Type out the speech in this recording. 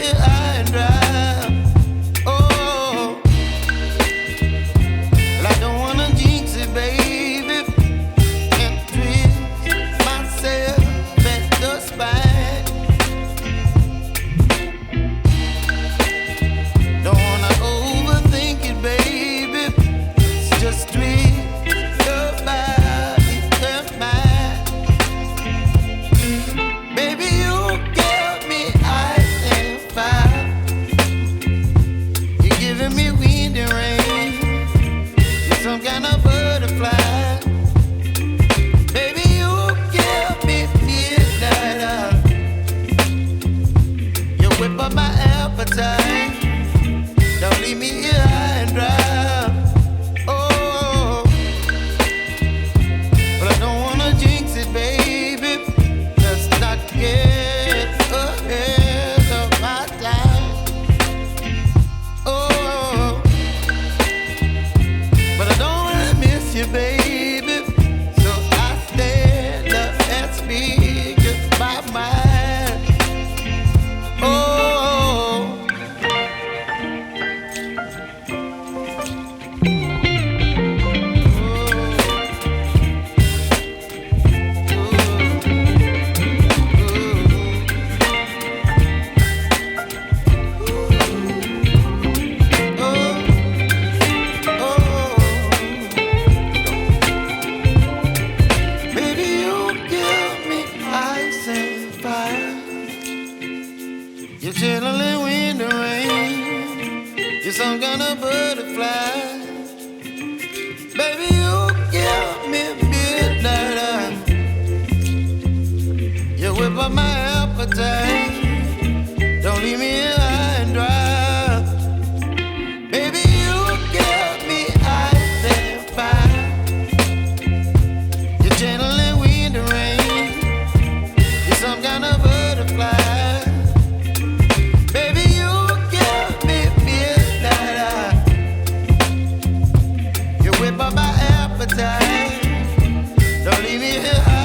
here high and dry. Oh, well, I don't wanna jinx it, baby, and twist myself at the spine. Don't wanna overthink it, baby. It's just twist your body and mine. Baby, you give me ice and fire. You're giving me wind and rain. You're some kind of butterfly. Baby, you give me midnight. You whip up my appetite. Don't leave me here high and dry. Oh, but I don't wanna jinx it, baby. Let's not get ahead of my time. Oh, but I don't wanna miss you, baby. So I stand up and speak my mind. Oh. Baby, you give me ice and fire. You're channeling wind and rain. You're some kind of butterfly. Baby, you give me midnight. You whip up my appetite. Don't leave me here high and dry. Baby, you give me ice and fire. You're channeling wind and rain. You're some kind of butterfly. Baby, you give me midnight. You whip up my appetite. Don't leave me here high.